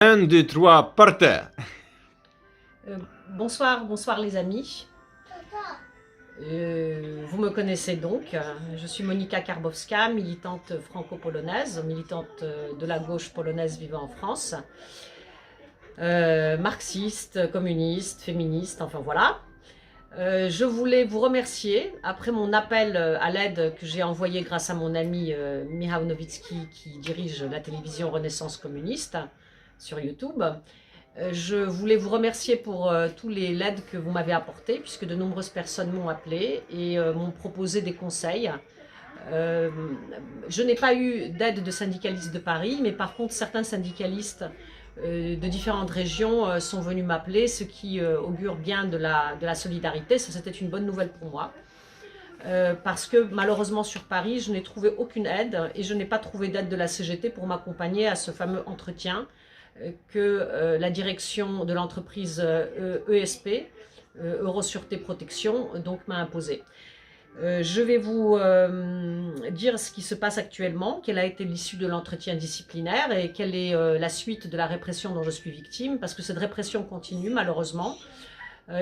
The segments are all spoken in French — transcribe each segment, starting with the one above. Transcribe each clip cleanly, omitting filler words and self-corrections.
Un, deux, trois, par terre. Bonsoir les amis. Vous me connaissez donc, je suis Monika Karbowska, militante franco-polonaise, militante de la gauche polonaise vivant en France, marxiste, communiste, féministe, enfin voilà. Je voulais vous remercier, après mon appel à l'aide que j'ai envoyé grâce à mon ami Michał Nowicki qui dirige la télévision Renaissance communiste sur YouTube. Je voulais vous remercier pour tous les l'aide que vous m'avez apporté, puisque de nombreuses personnes m'ont appelé et m'ont proposé des conseils. Je n'ai pas eu d'aide de syndicalistes de Paris, mais par contre certains syndicalistes de différentes régions sont venus m'appeler, ce qui augure bien de la solidarité. Ça, c'était une bonne nouvelle pour moi. Parce que malheureusement sur Paris, je n'ai trouvé aucune aide et je n'ai pas trouvé d'aide de la CGT pour m'accompagner à ce fameux entretien que la direction de l'entreprise ESP, Eurosûreté Protection, donc m'a imposé. Je vais vous dire ce qui se passe actuellement, quelle a été l'issue de l'entretien disciplinaire et quelle est la suite de la répression dont je suis victime, parce que cette répression continue malheureusement.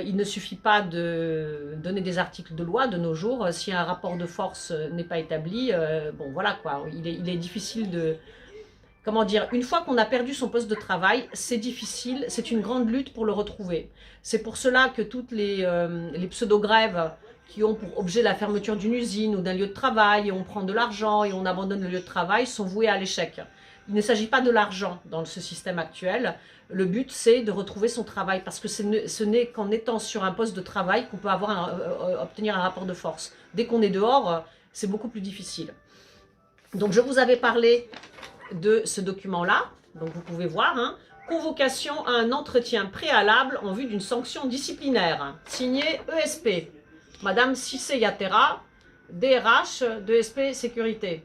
Il ne suffit pas de donner des articles de loi de nos jours, si un rapport de force n'est pas établi, bon voilà quoi, il est difficile de... Comment dire, une fois qu'on a perdu son poste de travail, c'est difficile, c'est une grande lutte pour le retrouver. C'est pour cela que toutes les pseudo-grèves qui ont pour objet la fermeture d'une usine ou d'un lieu de travail, et on prend de l'argent et on abandonne le lieu de travail, sont vouées à l'échec. Il ne s'agit pas de l'argent dans ce système actuel. Le but, c'est de retrouver son travail, parce que ce n'est qu'en étant sur un poste de travail qu'on peut obtenir un rapport de force. Dès qu'on est dehors, c'est beaucoup plus difficile. Donc je vous avais parlé de ce document-là, donc vous pouvez voir, hein, convocation à un entretien préalable en vue d'une sanction disciplinaire, signé ESP, Madame Cissé Yatera, DRH de ESP Sécurité.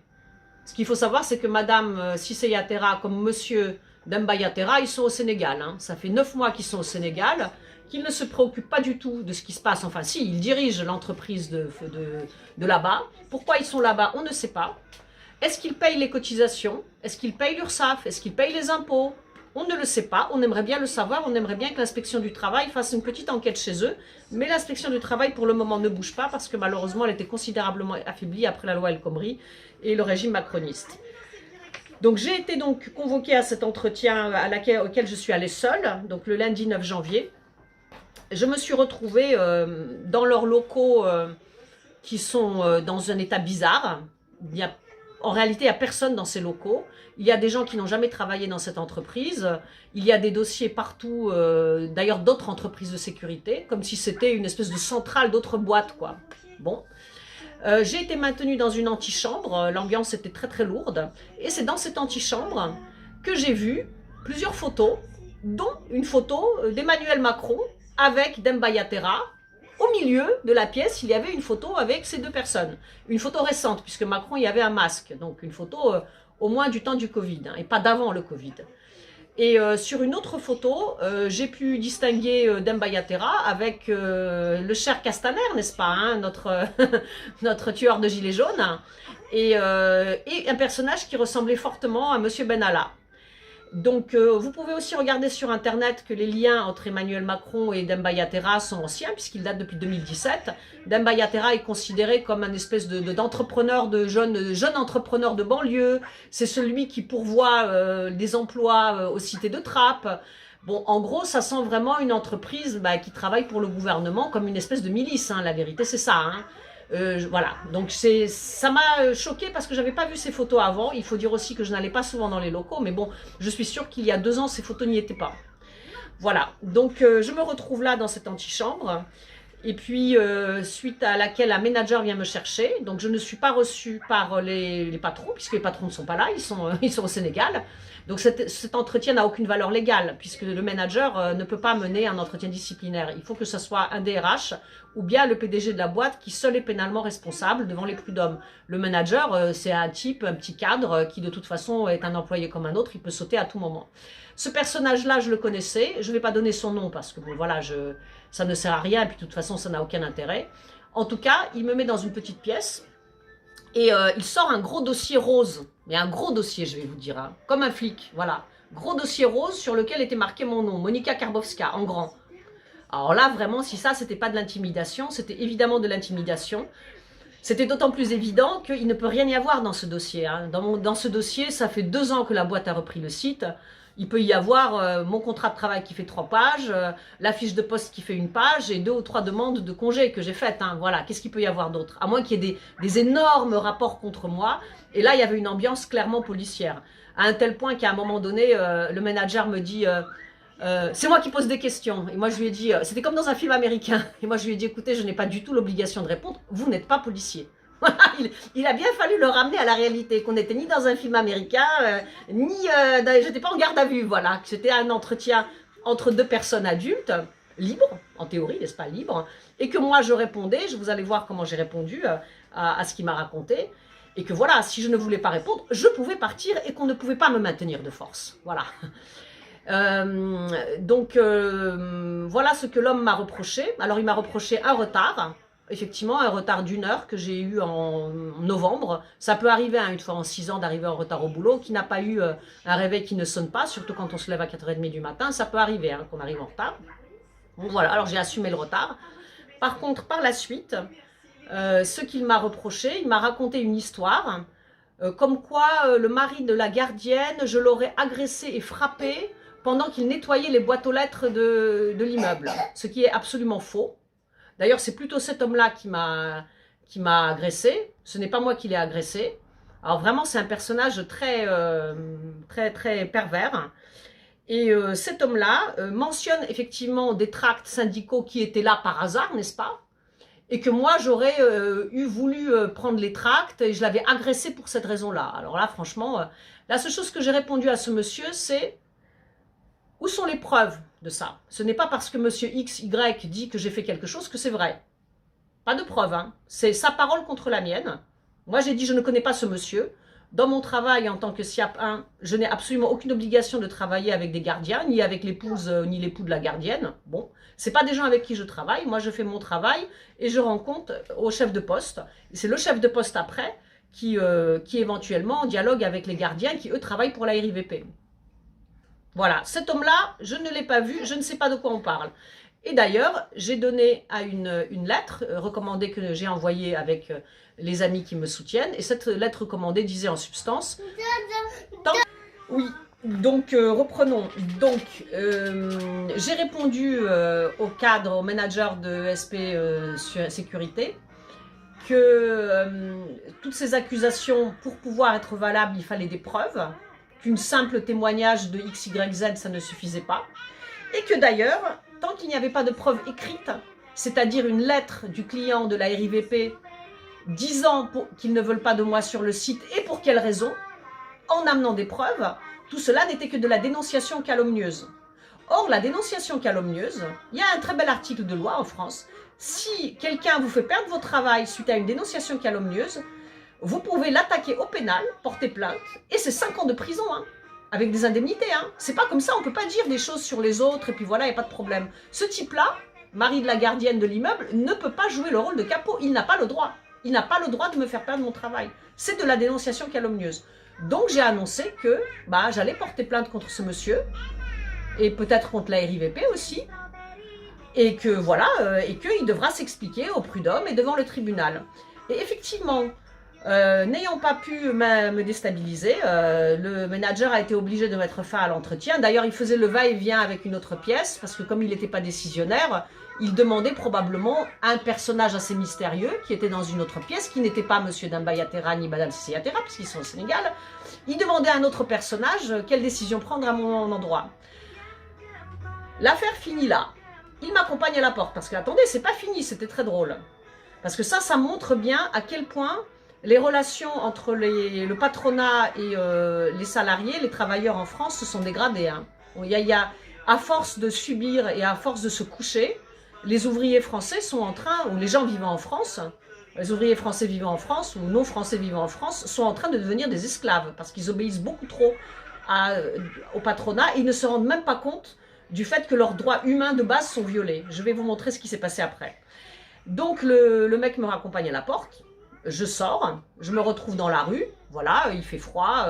Ce qu'il faut savoir, c'est que Madame Cissé Yatera, comme Monsieur Demba Yatera, ils sont au Sénégal. Hein. Ça fait 9 mois qu'ils sont au Sénégal, qu'ils ne se préoccupent pas du tout de ce qui se passe. Enfin si, ils dirigent l'entreprise de là-bas. Pourquoi ils sont là-bas, on ne sait pas. Est-ce qu'ils payent les cotisations? Est-ce qu'ils payent l'URSSAF? Est-ce qu'ils payent les impôts? On ne le sait pas, on aimerait bien le savoir, on aimerait bien que l'inspection du travail fasse une petite enquête chez eux, mais l'inspection du travail pour le moment ne bouge pas parce que malheureusement elle était considérablement affaiblie après la loi El Khomri et le régime macroniste. Donc j'ai été donc convoquée à cet entretien auquel je suis allée seule, donc le lundi 9 janvier. Je me suis retrouvée dans leurs locaux qui sont dans un état bizarre. En réalité, il n'y a personne dans ces locaux. Il y a des gens qui n'ont jamais travaillé dans cette entreprise. Il y a des dossiers partout, d'ailleurs d'autres entreprises de sécurité, comme si c'était une espèce de centrale d'autres boîtes, quoi. Bon. J'ai été maintenue dans une antichambre. L'ambiance était très très lourde. Et c'est dans cette antichambre que j'ai vu plusieurs photos, dont une photo d'Emmanuel Macron avec Demba Yatera. Au milieu de la pièce, il y avait une photo avec ces deux personnes. Une photo récente, puisque Macron y avait un masque. Donc une photo au moins du temps du Covid, hein, et pas d'avant le Covid. Et sur une autre photo, j'ai pu distinguer Demba Yatera avec le cher Castaner, n'est-ce pas, hein, notre tueur de gilets jaunes, et un personnage qui ressemblait fortement à Monsieur Benalla. Donc vous pouvez aussi regarder sur internet que les liens entre Emmanuel Macron et Demba Yatera sont anciens puisqu'ils datent depuis 2017. Demba Yatera est considéré comme un espèce d'entrepreneur, de jeune entrepreneur de banlieue. C'est celui qui pourvoit des emplois aux cités de Trappes. Bon, en gros, ça sent vraiment une entreprise qui travaille pour le gouvernement comme une espèce de milice. Hein. La vérité, c'est ça. Hein. Voilà, donc ça m'a choqué parce que j'avais pas vu ces photos avant. Il faut dire aussi que je n'allais pas souvent dans les locaux, mais bon, je suis sûre qu'il y a 2 ans, ces photos n'y étaient pas. Voilà, donc je me retrouve là dans cette antichambre. Et puis, suite à laquelle un manager vient me chercher, donc je ne suis pas reçue par les patrons, puisque les patrons ne sont pas là, ils sont au Sénégal. Donc cet entretien n'a aucune valeur légale, puisque le manager ne peut pas mener un entretien disciplinaire. Il faut que ce soit un DRH ou bien le PDG de la boîte qui seul est pénalement responsable devant les prud'hommes. Le manager, c'est un type, un petit cadre, qui de toute façon est un employé comme un autre, il peut sauter à tout moment. Ce personnage-là, je le connaissais, je ne vais pas donner son nom parce que bon, voilà, ça ne sert à rien, et puis de toute façon, ça n'a aucun intérêt. En tout cas, il me met dans une petite pièce, et il sort un gros dossier rose, mais un gros dossier, je vais vous dire, hein, comme un flic, voilà. gros dossier rose sur lequel était marqué mon nom, Monika Karbowska, en grand. Alors là, vraiment, si ça, c'était pas de l'intimidation, c'était évidemment de l'intimidation. C'était d'autant plus évident qu'il ne peut rien y avoir dans ce dossier. Hein. Dans ce dossier, ça fait 2 ans que la boîte a repris le site. Il peut y avoir mon contrat de travail qui fait 3 pages, la fiche de poste qui fait 1 page et 2 ou 3 demandes de congé que j'ai faites. Hein. Voilà, qu'est-ce qu'il peut y avoir d'autre? À moins qu'il y ait des énormes rapports contre moi. Et là, il y avait une ambiance clairement policière. À un tel point qu'à un moment donné, le manager me dit c'est moi qui pose des questions. Et moi, je lui ai dit, c'était comme dans un film américain. Et moi, je lui ai dit, écoutez, je n'ai pas du tout l'obligation de répondre. Vous n'êtes pas policier. il a bien fallu le ramener à la réalité, qu'on n'était ni dans un film américain, j'étais pas en garde à vue, voilà. C'était un entretien entre 2 personnes adultes, libres, en théorie, n'est-ce pas, libres, et que moi je répondais, vous allez voir comment j'ai répondu à ce qu'il m'a raconté, et que voilà, si je ne voulais pas répondre, je pouvais partir et qu'on ne pouvait pas me maintenir de force, voilà. Voilà ce que l'homme m'a reproché. Alors il m'a reproché un retard. Effectivement, un retard d'1 heure que j'ai eu en novembre. Ça peut arriver une fois en 6 ans d'arriver en retard au boulot, qui n'a pas eu un réveil qui ne sonne pas, surtout quand on se lève à 4h30 du matin. Ça peut arriver qu'on arrive en retard. Bon, voilà, alors j'ai assumé le retard. Par contre, par la suite, ce qu'il m'a reproché, il m'a raconté une histoire, comme quoi le mari de la gardienne, je l'aurais agressé et frappé pendant qu'il nettoyait les boîtes aux lettres de l'immeuble. Ce qui est absolument faux. D'ailleurs, c'est plutôt cet homme-là qui m'a agressé. Ce n'est pas moi qui l'ai agressé. Alors vraiment, c'est un personnage très pervers. Et cet homme-là mentionne effectivement des tracts syndicaux qui étaient là par hasard, n'est-ce pas? Et que moi, j'aurais voulu prendre les tracts et je l'avais agressé pour cette raison-là. Alors là, franchement, la seule chose que j'ai répondu à ce monsieur, c'est « Où sont les preuves ? » de ça. Ce n'est pas parce que monsieur X, Y dit que j'ai fait quelque chose que c'est vrai. Pas de preuve, hein. C'est sa parole contre la mienne. Moi, j'ai dit, je ne connais pas ce monsieur. Dans mon travail en tant que SIAP 1, je n'ai absolument aucune obligation de travailler avec des gardiens, ni avec l'épouse, ni l'époux de la gardienne. Bon, c'est pas des gens avec qui je travaille. Moi, je fais mon travail et je rends compte au chef de poste. C'est le chef de poste après qui éventuellement dialogue avec les gardiens qui, eux, travaillent pour la RIVP. Voilà, cet homme-là, je ne l'ai pas vu, je ne sais pas de quoi on parle. Et d'ailleurs, j'ai donné à une lettre recommandée que j'ai envoyée avec les amis qui me soutiennent. Et cette lettre recommandée disait en substance... Oui, donc reprenons. Donc, j'ai répondu au cadre, au manager de SP Sécurité, que toutes ces accusations, pour pouvoir être valables, il fallait des preuves. Qu'une simple témoignage de X, Y, Z, ça ne suffisait pas. Et que d'ailleurs, tant qu'il n'y avait pas de preuve écrite, c'est-à-dire une lettre du client de la RIVP disant qu'ils ne veulent pas de moi sur le site et pour quelle raison, en amenant des preuves, tout cela n'était que de la dénonciation calomnieuse. Or, la dénonciation calomnieuse, il y a un très bel article de loi en France. Si quelqu'un vous fait perdre votre travail suite à une dénonciation calomnieuse, vous pouvez l'attaquer au pénal, porter plainte, et c'est 5 ans de prison, hein, avec des indemnités. Hein. C'est pas comme ça, on peut pas dire des choses sur les autres, et puis voilà, il n'y a pas de problème. Ce type-là, mari de la gardienne de l'immeuble, ne peut pas jouer le rôle de capot, il n'a pas le droit. Il n'a pas le droit de me faire perdre mon travail. C'est de la dénonciation calomnieuse. Donc j'ai annoncé que j'allais porter plainte contre ce monsieur, et peut-être contre la RIVP aussi, et que voilà, et qu'il devra s'expliquer au prud'homme et devant le tribunal. Et effectivement, n'ayant pas pu me déstabiliser, le manager a été obligé de mettre fin à l'entretien. D'ailleurs, il faisait le va-et-vient avec une autre pièce, parce que comme il n'était pas décisionnaire, il demandait probablement un personnage assez mystérieux qui était dans une autre pièce, qui n'était pas monsieur Dambayatera ni madame Sissayatera, parce qu'ils sont au Sénégal. Il demandait à un autre personnage quelle décision prendre à mon endroit. L'affaire finit là. Il m'accompagne à la porte, parce que attendez, c'est pas fini, c'était très drôle. Parce que ça montre bien à quel point les relations entre le patronat et les salariés, les travailleurs en France, se sont dégradées. Hein. À force de subir et à force de se coucher, les ouvriers français sont en train, ou les gens vivant en France, les ouvriers français vivant en France, ou non français vivant en France, sont en train de devenir des esclaves, parce qu'ils obéissent beaucoup trop au patronat, et ils ne se rendent même pas compte du fait que leurs droits humains de base sont violés. Je vais vous montrer ce qui s'est passé après. Donc le mec me raccompagne à la porte. Je sors, je me retrouve dans la rue, voilà, il fait froid,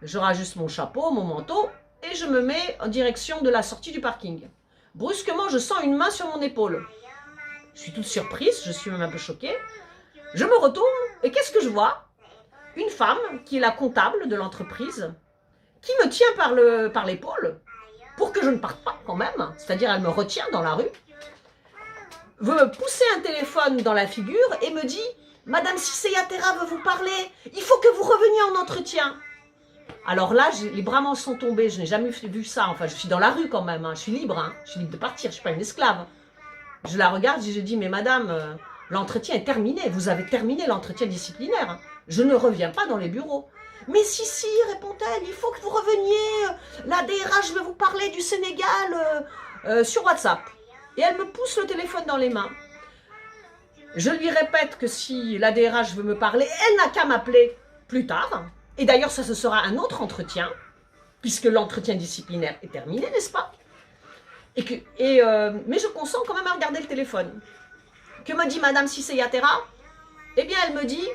je rajuste mon chapeau, mon manteau, et je me mets en direction de la sortie du parking. Brusquement, je sens une main sur mon épaule. Je suis toute surprise, je suis même un peu choquée. Je me retourne et qu'est-ce que je vois? Une femme qui est la comptable de l'entreprise qui me tient par l'épaule pour que je ne parte pas quand même. C'est-à-dire elle me retient dans la rue, veut me pousser un téléphone dans la figure et me dit « Madame Cissé Yattera veut vous parler, il faut que vous reveniez en entretien ». Alors là, les bras m'en sont tombés, je n'ai jamais vu ça. Enfin, je suis dans la rue quand même, hein. Je suis libre de partir, je ne suis pas une esclave. Je la regarde et je dis « Mais madame, l'entretien est terminé, vous avez terminé l'entretien disciplinaire. Je ne reviens pas dans les bureaux. » « Mais si, répond-elle, il faut que vous reveniez, la DRH veut vous parler du Sénégal sur WhatsApp. » Et elle me pousse le téléphone dans les mains. Je lui répète que si la DRH veut me parler, elle n'a qu'à m'appeler plus tard. Et d'ailleurs, ça ce sera un autre entretien, puisque l'entretien disciplinaire est terminé, n'est-ce pas? Mais je consens quand même à regarder le téléphone. Que me dit Madame Cissé Yattera? Eh bien, elle me dit...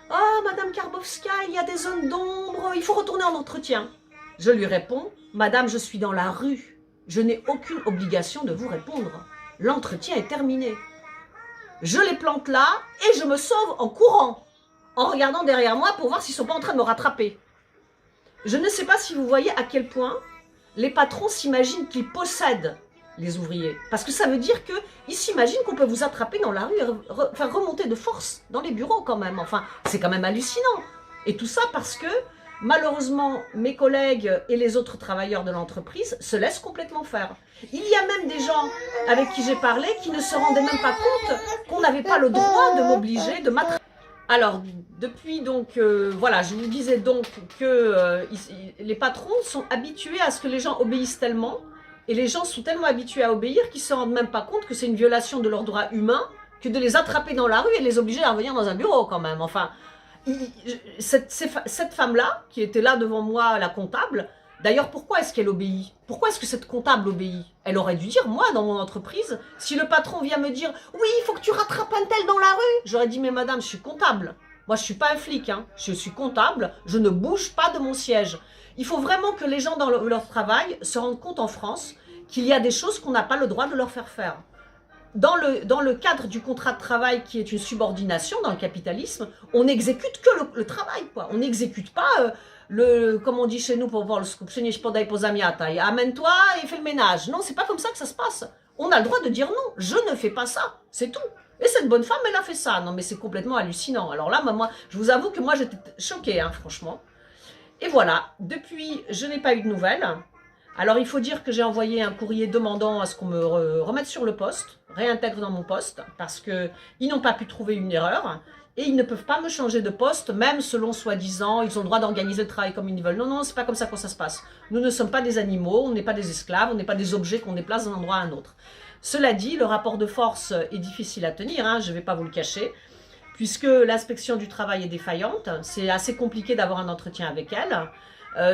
« Ah, Madame Karbowska, il y a des zones d'ombre, il faut retourner en entretien. » Je lui réponds, « Madame, je suis dans la rue. Je n'ai aucune obligation de vous répondre. L'entretien est terminé. » Je les plante là et je me sauve en courant, en regardant derrière moi pour voir s'ils ne sont pas en train de me rattraper. Je ne sais pas si vous voyez à quel point les patrons s'imaginent qu'ils possèdent les ouvriers. Parce que ça veut dire qu'ils s'imaginent qu'on peut vous attraper dans la rue et faire remonter de force dans les bureaux quand même. Enfin, c'est quand même hallucinant. Et tout ça parce que, malheureusement, mes collègues et les autres travailleurs de l'entreprise se laissent complètement faire. Il y a même des gens avec qui j'ai parlé qui ne se rendaient même pas compte qu'on n'avait pas le droit de m'obliger de m'attraper. Alors, depuis donc, voilà, je vous disais donc que les patrons sont habitués à ce que les gens obéissent tellement. Et les gens sont tellement habitués à obéir qu'ils ne se rendent même pas compte que c'est une violation de leurs droits humains que de les attraper dans la rue et de les obliger à revenir dans un bureau quand même. Enfin, cette femme-là, qui était là devant moi, la comptable, d'ailleurs, pourquoi est-ce qu'elle obéit? Pourquoi est-ce que cette comptable obéit? Elle aurait dû dire, moi, dans mon entreprise, si le patron vient me dire « Oui, il faut que tu rattrapes un tel dans la rue », j'aurais dit « Mais madame, je suis comptable. Moi, je ne suis pas un flic, hein. Je suis comptable, je ne bouge pas de mon siège. » Il faut vraiment que les gens dans leur travail se rendent compte en France qu'il y a des choses qu'on n'a pas le droit de leur faire faire. Dans le cadre du contrat de travail qui est une subordination dans le capitalisme, on n'exécute que le travail, quoi. On n'exécute pas comme on dit chez nous pour voir le amène-toi et fais le ménage. Non, c'est pas comme ça que ça se passe. On a le droit de dire non, je ne fais pas ça, c'est tout. Et cette bonne femme, elle a fait ça. Non, mais c'est complètement hallucinant. Alors là, moi, je vous avoue que moi, j'étais choquée, hein, franchement. Et voilà, depuis, je n'ai pas eu de nouvelles. Alors, il faut dire que j'ai envoyé un courrier demandant à ce qu'on me remette sur le poste, réintègre dans mon poste, parce qu'ils n'ont pas pu trouver une erreur, et ils ne peuvent pas me changer de poste, même selon soi-disant, ils ont le droit d'organiser le travail comme ils veulent. Non, non, c'est pas comme ça que ça se passe. Nous ne sommes pas des animaux, on n'est pas des esclaves, on n'est pas des objets qu'on déplace d'un endroit à un autre. Cela dit, le rapport de force est difficile à tenir, hein, je ne vais pas vous le cacher, puisque l'inspection du travail est défaillante, c'est assez compliqué d'avoir un entretien avec elle.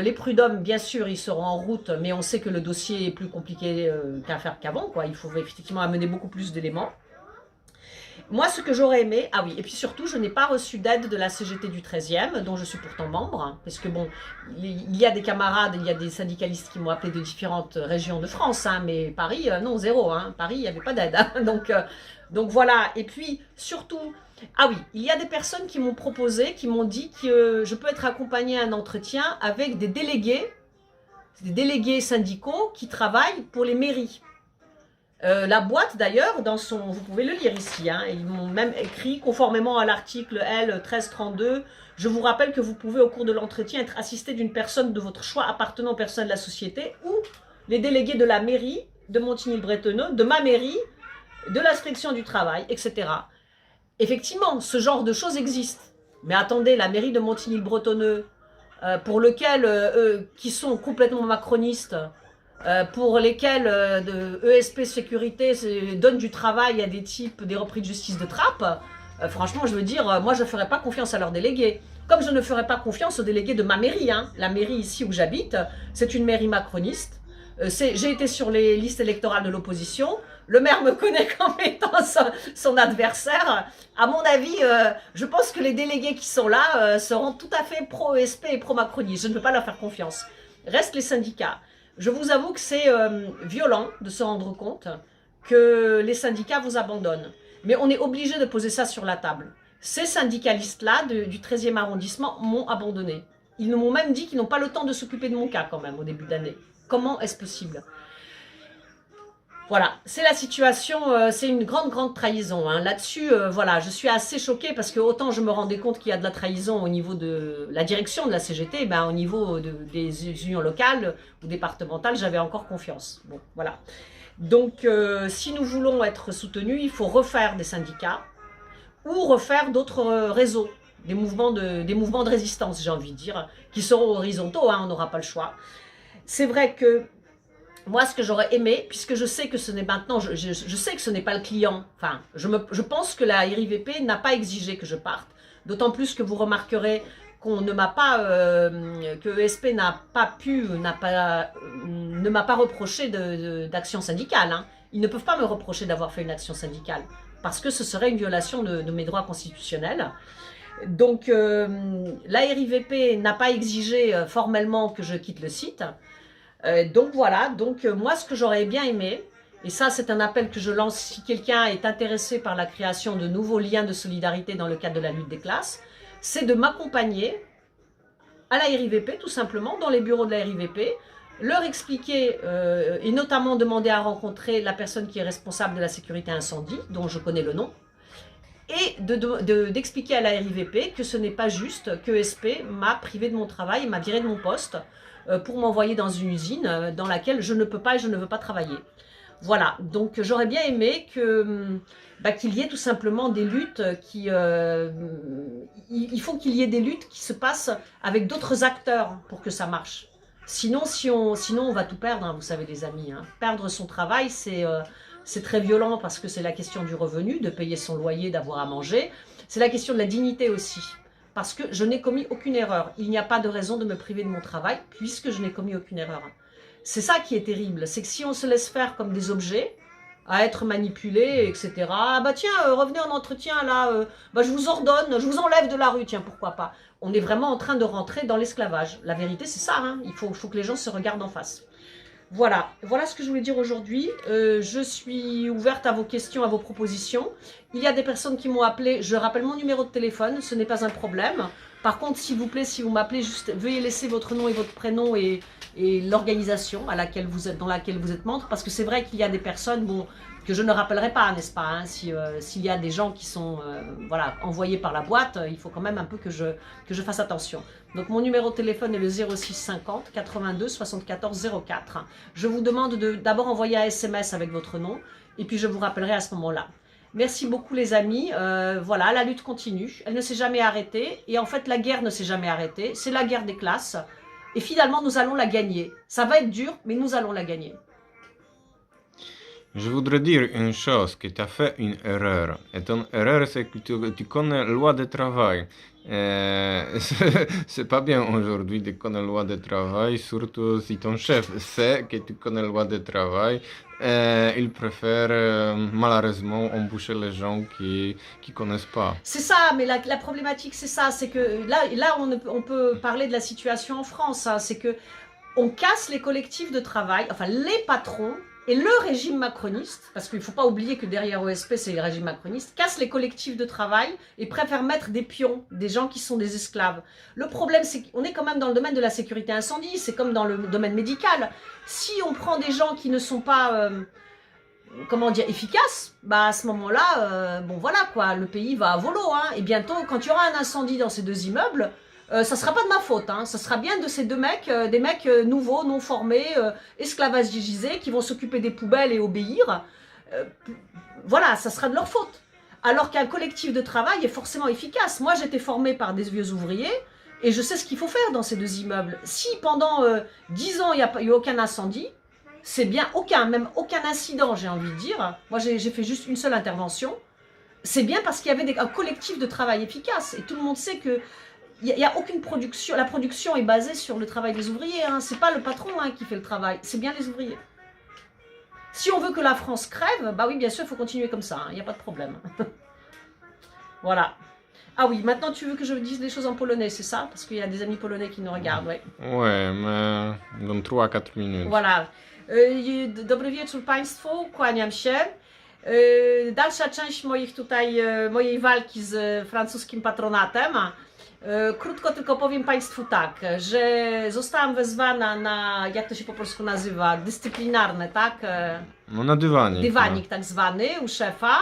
Les prud'hommes, bien sûr, ils seront en route, mais on sait que le dossier est plus compliqué qu'à faire qu'avant, quoi. Il faut effectivement amener beaucoup plus d'éléments. Moi, ce que j'aurais aimé, ah oui, et puis surtout, je n'ai pas reçu d'aide de la CGT du 13e, dont je suis pourtant membre, parce que bon, il y a des camarades, il y a des syndicalistes qui m'ont appelé de différentes régions de France, hein, mais Paris, non, zéro, hein, Paris, il n'y avait pas d'aide, hein, donc voilà, et puis surtout, ah oui, il y a des personnes qui m'ont proposé, qui m'ont dit que je peux être accompagnée à un entretien avec des délégués syndicaux qui travaillent pour les mairies. La boîte d'ailleurs, vous pouvez le lire ici, hein, ils m'ont même écrit conformément à l'article L 1332, je vous rappelle que vous pouvez au cours de l'entretien être assisté d'une personne de votre choix appartenant aux personnes de la société ou les délégués de la mairie de Montigny-le-Bretonneux, de ma mairie, de l'inspection du travail, etc. Effectivement, ce genre de choses existe. Mais attendez, la mairie de Montigny-le-Bretonneux, pour lequel, qui sont complètement macronistes, pour lesquels de ESP Sécurité donne du travail à des types des repris de justice de trappe, franchement, je veux dire, moi, je ne ferais pas confiance à leurs délégués. Comme je ne ferais pas confiance aux délégués de ma mairie. Hein. La mairie ici où j'habite, c'est une mairie macroniste. J'ai été sur les listes électorales de l'opposition. Le maire me connaît comme étant son adversaire. À mon avis, je pense que les délégués qui sont là seront tout à fait pro-ESP et pro-macronistes. Je ne peux pas leur faire confiance. Restent les syndicats. Je vous avoue que c'est violent de se rendre compte que les syndicats vous abandonnent. Mais on est obligé de poser ça sur la table. Ces syndicalistes-là du 13e arrondissement m'ont abandonné. Ils m'ont même dit qu'ils n'ont pas le temps de s'occuper de mon cas quand même au début d'année. Comment est-ce possible? Voilà, c'est la situation, c'est une grande trahison. Hein. Là-dessus, voilà, je suis assez choquée parce que autant je me rendais compte qu'il y a de la trahison au niveau de la direction de la CGT, ben, au niveau des unions locales ou départementales, j'avais encore confiance. Bon, voilà. Donc, si nous voulons être soutenus, il faut refaire des syndicats ou refaire d'autres réseaux, des mouvements de résistance, j'ai envie de dire, qui seront horizontaux, hein, on n'aura pas le choix. C'est vrai que moi, ce que j'aurais aimé, puisque je sais que ce n'est maintenant, je sais que ce n'est pas le client, enfin, je pense que la RIVP n'a pas exigé que je parte, d'autant plus que vous remarquerez qu'on ne m'a pas, que ESP ne m'a pas reproché d'action syndicale. Hein. Ils ne peuvent pas me reprocher d'avoir fait une action syndicale, parce que ce serait une violation de mes droits constitutionnels. Donc, la RIVP n'a pas exigé formellement que je quitte le site. Donc voilà, donc moi ce que j'aurais bien aimé, et ça c'est un appel que je lance si quelqu'un est intéressé par la création de nouveaux liens de solidarité dans le cadre de la lutte des classes, c'est de m'accompagner à la RIVP tout simplement, dans les bureaux de la RIVP, leur expliquer et notamment demander à rencontrer la personne qui est responsable de la sécurité incendie, dont je connais le nom, et d'expliquer à la RIVP que ce n'est pas juste que ESP m'a privé de mon travail, m'a viré de mon poste pour m'envoyer dans une usine dans laquelle je ne peux pas et je ne veux pas travailler. Voilà, donc j'aurais bien aimé qu'il y ait tout simplement des luttes qui... il faut qu'il y ait des luttes qui se passent avec d'autres acteurs pour que ça marche. Sinon, sinon on va tout perdre, hein, vous savez les amis. Hein. Perdre son travail, c'est très violent parce que c'est la question du revenu, de payer son loyer, d'avoir à manger. C'est la question de la dignité aussi. Parce que je n'ai commis aucune erreur. Il n'y a pas de raison de me priver de mon travail puisque je n'ai commis aucune erreur. C'est ça qui est terrible. C'est que si on se laisse faire comme des objets, à être manipulés, etc. Ah bah tiens, revenez en entretien là, bah je vous ordonne, je vous enlève de la rue, tiens, pourquoi pas. On est vraiment en train de rentrer dans l'esclavage. La vérité, c'est ça. Hein. Il faut que les gens se regardent en face. Voilà, voilà ce que je voulais dire aujourd'hui. Je suis ouverte à vos questions, à vos propositions. Il y a des personnes qui m'ont appelé. Je rappelle mon numéro de téléphone, ce n'est pas un problème. Par contre, s'il vous plaît, si vous m'appelez, juste veuillez laisser votre nom et votre prénom et l'organisation dans laquelle vous êtes membre. Parce que c'est vrai qu'il y a des personnes que je ne rappellerai pas, n'est-ce pas hein, s'il y a des gens qui sont voilà, envoyés par la boîte, il faut quand même un peu que je fasse attention. Donc mon numéro de téléphone est le 06 50 82 74 04. Je vous demande d'abord envoyer un SMS avec votre nom et puis je vous rappellerai à ce moment-là. Merci beaucoup les amis, voilà, la lutte continue, elle ne s'est jamais arrêtée et en fait la guerre ne s'est jamais arrêtée, c'est la guerre des classes et finalement nous allons la gagner. Ça va être dur mais nous allons la gagner. Je voudrais dire une chose, que tu as fait une erreur. Et ton erreur, c'est que tu connais la loi du travail. C'est pas bien aujourd'hui de connaître la loi du travail, surtout si ton chef sait que tu connais la loi du travail. Il préfère malheureusement embaucher les gens qui connaissent pas. C'est ça, mais la problématique c'est ça, c'est que là on peut parler de la situation en France, hein, c'est que on casse les collectifs de travail, enfin les patrons, et le régime macroniste, parce qu'il ne faut pas oublier que derrière OSP, c'est le régime macroniste, casse les collectifs de travail et préfère mettre des pions, des gens qui sont des esclaves. Le problème, c'est qu'on est quand même dans le domaine de la sécurité incendie, c'est comme dans le domaine médical. Si on prend des gens qui ne sont pas, comment dire, efficaces, bah à ce moment-là, bon voilà quoi, le pays va à volo. Hein, et bientôt, quand il y aura un incendie dans ces deux immeubles, ça sera pas de ma faute, hein. Ça sera bien de ces deux mecs, des mecs nouveaux, non formés, esclavagisés, qui vont s'occuper des poubelles et obéir. Voilà, ça sera de leur faute. Alors qu'un collectif de travail est forcément efficace. Moi, j'étais formée par des vieux ouvriers et je sais ce qu'il faut faire dans ces deux immeubles. Si pendant 10 ans, il n'y a eu aucun incendie, c'est bien même aucun incident, j'ai envie de dire. Moi, j'ai fait juste une seule intervention. C'est bien parce qu'il y avait un collectif de travail efficace. Et tout le monde sait que il n'y a aucune production. La production est basée sur le travail des ouvriers. Hein. Ce n'est pas le patron hein, qui fait le travail, c'est bien les ouvriers. Si on veut que la France crève, bah oui, bien sûr, il faut continuer comme ça. Il n'y a pas de problème. Voilà. Ah oui, maintenant tu veux que je dise des choses en polonais, c'est ça? Parce qu'il y a des amis polonais qui nous regardent, ouais. Ouais, mais dans 3-4 minutes. Voilà. Dobry wieczór Państwu, kłaniam się. Dalsza część mojej walki z francuskim patronatem. Krótko tylko powiem Państwu tak, że zostałam wezwana na, jak to się po polsku nazywa, dyscyplinarne, tak? No na dywanik. Dywanik tak zwany u szefa.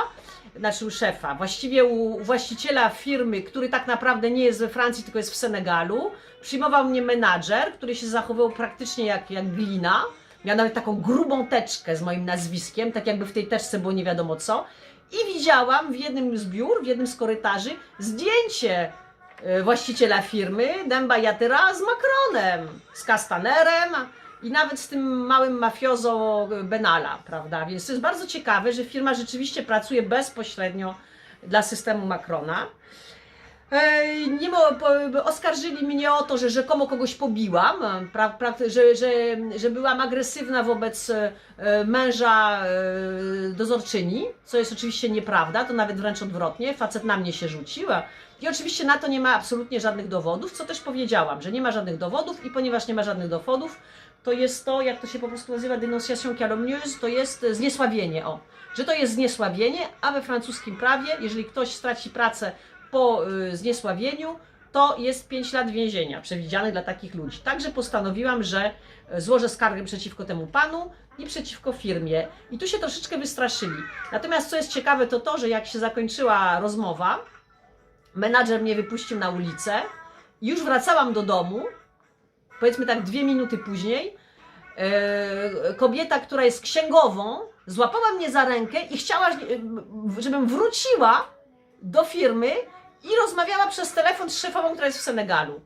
Znaczy u szefa, właściwie u właściciela firmy, który tak naprawdę nie jest we Francji, tylko jest w Senegalu. Przyjmował mnie menadżer, który się zachowywał praktycznie jak glina. Miał nawet taką grubą teczkę z moim nazwiskiem, tak jakby w tej teczce było nie wiadomo co. I widziałam w jednym z biur, w jednym z korytarzy zdjęcie właściciela firmy, Demba Yatyra, z Macronem, z Castanerem i nawet z tym małym mafiozo Benalla, prawda? Więc to jest bardzo ciekawe, że firma rzeczywiście pracuje bezpośrednio dla systemu Macrona. Oskarżyli mnie o to, że rzekomo kogoś pobiłam, że byłam agresywna wobec męża dozorczyni, co jest oczywiście nieprawda, to nawet wręcz odwrotnie, facet na mnie się rzucił. I oczywiście na to nie ma absolutnie żadnych dowodów, co też powiedziałam, że nie ma żadnych dowodów i ponieważ nie ma żadnych dowodów, to jest to, jak to się po prostu nazywa, dénonciation calomnieuse, to jest zniesławienie, że to jest zniesławienie, a we francuskim prawie, jeżeli ktoś straci pracę po zniesławieniu, to jest 5 lat więzienia przewidziane dla takich ludzi. Także postanowiłam, że złożę skargę przeciwko temu panu i przeciwko firmie. I tu się troszeczkę wystraszyli. Natomiast co jest ciekawe, to to, że jak się zakończyła rozmowa, menadżer mnie wypuścił na ulicę i już wracałam do domu, powiedzmy tak 2 minuty później, kobieta, która jest księgową, złapała mnie za rękę i chciała, żebym wróciła do firmy i rozmawiała przez telefon z szefową, która jest w Senegalu.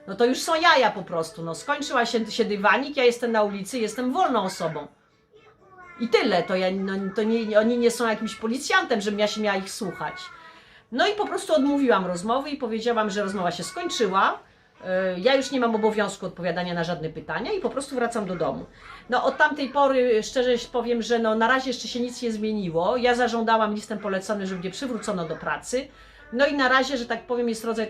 No to już są jaja po prostu. No, skończyła się dywanik, ja jestem na ulicy, jestem wolną osobą. I tyle. Oni nie są jakimś policjantem, żebym ja się miała ich słuchać. No i po prostu odmówiłam rozmowy i powiedziałam, że rozmowa się skończyła. Ja już nie mam obowiązku odpowiadania na żadne pytania i po prostu wracam do domu. No od tamtej pory szczerze powiem, że no, na razie jeszcze się nic nie zmieniło. Ja zażądałam listem poleconym, żeby mnie przywrócono do pracy. No i na razie, że tak powiem, jest rodzaj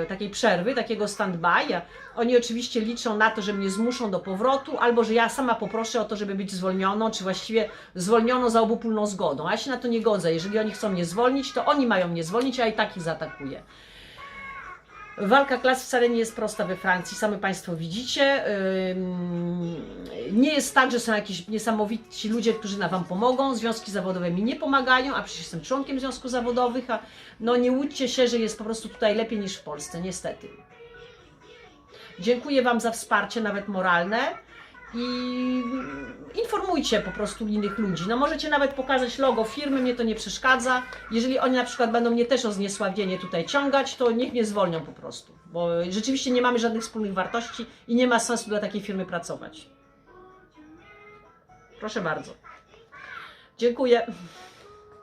takiej przerwy, takiego stand-by. Oni oczywiście liczą na to, że mnie zmuszą do powrotu, albo że ja sama poproszę o to, żeby być zwolnioną, czy właściwie zwolniono za obopólną zgodą. A ja się na to nie godzę. Jeżeli oni chcą mnie zwolnić, to oni mają mnie zwolnić, a ja i tak ich zaatakuję. Walka klas wcale nie jest prosta we Francji, sami Państwo widzicie. Nie jest tak, że są jakiś niesamowici ludzie, którzy Wam pomogą. Związki zawodowe mi nie pomagają, a przecież jestem członkiem związków zawodowych. No nie łudźcie się, że jest po prostu tutaj lepiej niż w Polsce, niestety. Dziękuję Wam za wsparcie, nawet moralne. I informujcie po prostu innych ludzi. No możecie nawet pokazać logo firmy, mnie to nie przeszkadza. Jeżeli oni na przykład będą mnie też o zniesławienie tutaj ciągać, to niech mnie zwolnią po prostu. Bo rzeczywiście nie mamy żadnych wspólnych wartości i nie ma sensu dla takiej firmy pracować. Proszę bardzo. Dziękuję.